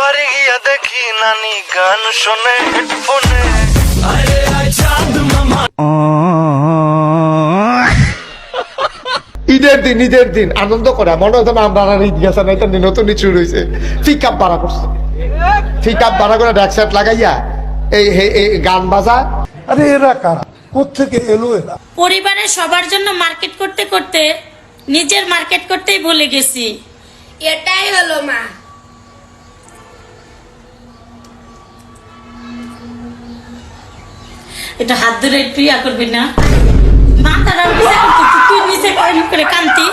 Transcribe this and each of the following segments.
বাড়ি গিয়া দেখি নানি গান শোনে হেডফোনে। ঈদের দিন আনন্দ করে মনে হতো না আমরা ঈদ গেছে না, এটা নতুন শুরু হয়েছে। পিক আপ ভাড়া করছে, পিক আপ ভাড়া করে ড্যাক সেট লাগাইয়া এই গান বাজা। আরে এরা কারা, কোত্থেকে এলো এরা? পরিবারের সবার জন্য মার্কেট করতে করতে নিজের মার্কেট করতেই ভুলে গেছি। এটাই হলো মা। এটা হাত ধরে একটু ইয়া করবি না, মাথাটা নিচে করতে তুই নিচে করে কান্তি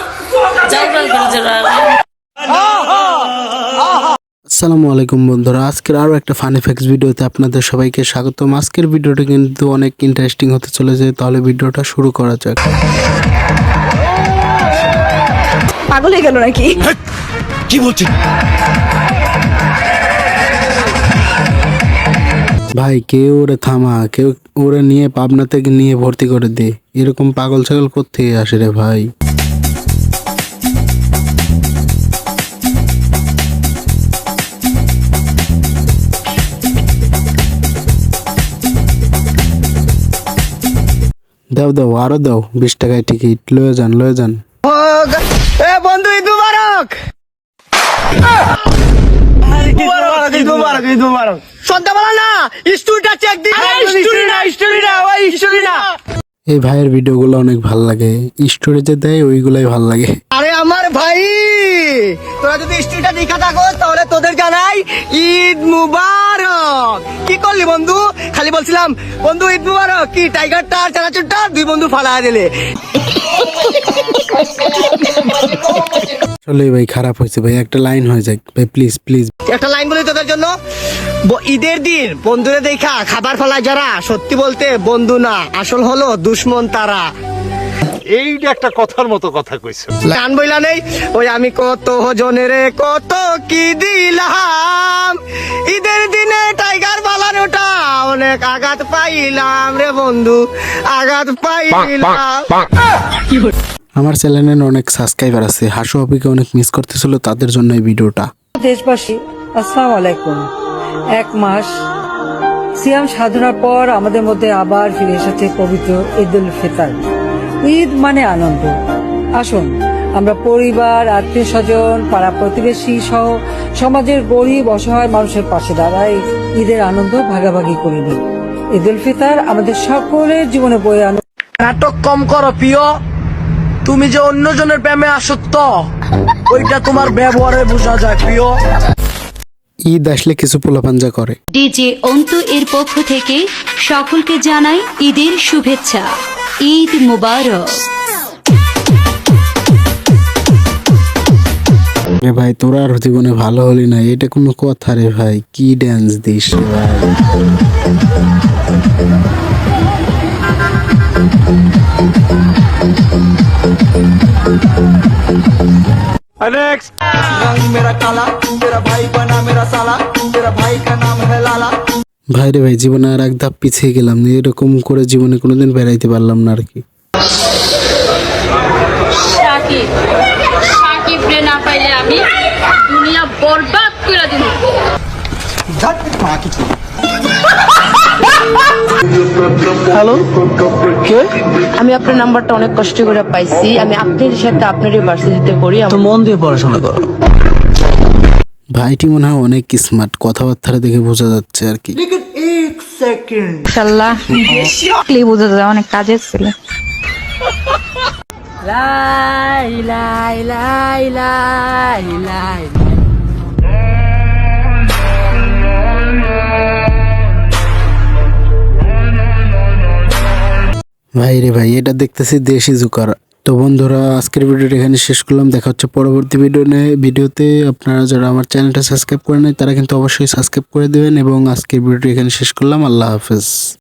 আসসালামু আলাইকুম বন্ধুরা, আজকের আরো একটা ফানি ফ্যাক্টস ভিডিওতে আপনাদের সবাইকে স্বাগতম। আজকের ভিডিওটা কিন্তু অনেক ইন্টারেস্টিং হতে চলেছে, তাহলে ভিডিওটা শুরু করা যাক। পাগল হয়ে গেল নাকি? কি বলছিস? ভাই কেউ ওরে থামা, কেউ ওরে নিয়ে পাবনা থেকে নিয়ে ভর্তি করে দে। এরকম পাগল ছাগল কোত্থেকে আসে রে ভাই? দাও দাও, আরো দাও, 20 টাকায় টিকিট লয়ে যান, লয়ে যান। বন্ধু ঈদ মুবারক। সন্ধ্যাবেলা না স্টোরিটা চেক দিন। স্টোরি না এই ভাইয়ের ভিডিওগুলো অনেক ভাল লাগে, স্টোরি যে দেয় ওইগুলাই ভাল লাগে। আরে আমার ভাই, তোরা যদি স্টোরিটা দেখা থাকো তাহলে তোদের জানাই ঈদ মুবারক। কি করলি বন্ধু? খালি বলছিলাম বন্ধু ঈদ মুবারক, কি টাইগারটা আর চানাচুরটা দুই বন্ধু ফালা দিলে। আসলে ভাই খারাপ হয়েছে ভাই, একটা লাইন হয়ে যাক ভাই, প্লিজ প্লিজ। একটা লাইন বলি তোদের জন্য, ঈদের দিন বন্ধুরে দেখা খাবার ফেলায় যারা, সত্যি বলতে বন্ধু না, আসল হলো দুশ্মন তারা। এইটা একটা কথার মতো কথা কইছো। গান বইলা নেই ওই, আমি কত জনের কত কি দিলাম, ঈদের দিনে টাইগার বালানোটা অনেক আঘাত পাইলাম রে বন্ধু, আঘাত পাইলাম। আমার চ্যানেলে অনেক সাবস্ক্রাইবার আছে, হাসু হবিকে অনেক মিস করতেছিল, তাদের জন্য এই ভিডিওটা। দেশবাসী আসসালামু আলাইকুম। এক মাস সিয়াম সাধনার পর আমাদের মধ্যে আবার ফিরে এসেছে পবিত্র ঈদ উল ফিতর। ঈদ মানে আনন্দ। আসুন আমরা পরিবার, আত্মীয় স্বজন, পাড়া প্রতিবেশী সহ সমাজের গরিব অসহায় মানুষের পাশে দাঁড়াই ঈদের আনন্দ ভাগাভাগি করে নিই। ঈদ উল ফিতর আমাদের সকলের জীবনে বয়ে আনন্দ। নাটক কম করো প্রিয়, তুমি যে অন্যজনের প্রেমে আসক্ত ওইটা তোমার ব্যবহারে বোঝা যায় প্রিয়। ঈদ আসলে কিছু পোলাপাঞ্জা করে। ডিজে অন্তু এর পক্ষ থেকে সকলকে জানাই ঈদের শুভেচ্ছা। ঈদ মুবারক। রে ভাই তোরা আর জীবনে ভালো হলি না, এটা কোনো কথা রে ভাই? কি ড্যান্স দিস রে ভাই? ভাই রে ভাই, জীবনে আর এক ধাপ পিছিয়ে গেলাম, এরকম করে জীবনে কোনোদিন বেড়াইতে পারলাম না আর কি। সাকিব রে না পাইলে আমি দুনিয়া বরবাদ করে দিব। হ্যালো, কে? আমি আপনার নাম্বারটা অনেক কষ্ট করে পাইছি। আমি আপনার সাথে আপনার ইউনিভার্সিটিতে পড়ি। মন দিয়ে পড়াশোনা করো। ভাইটি মনে হয় অনেক স্মার্ট, কথাবার্তা দেখে বোঝা যাচ্ছে আর কি। ইনশাআল্লাহ বোঝা যায় অনেক কাজের ছেলে। লাই লাই লাই লাই লাই। ভাই রে ভাই, এটা দেখতেছি দেশি জুকার। তো বন্ধুরা, আজকের ভিডিওটা এখানে শেষ করলাম, দেখা হচ্ছে পরবর্তী ভিডিওতে। আপনারা যারা আমার চ্যানেলটা সাবস্ক্রাইব করে নাই তারা কিন্তু অবশ্যই সাবস্ক্রাইব করে দেবেন, এবং আজকের ভিডিওটা এখানে শেষ করলাম। আল্লাহ হাফেজ।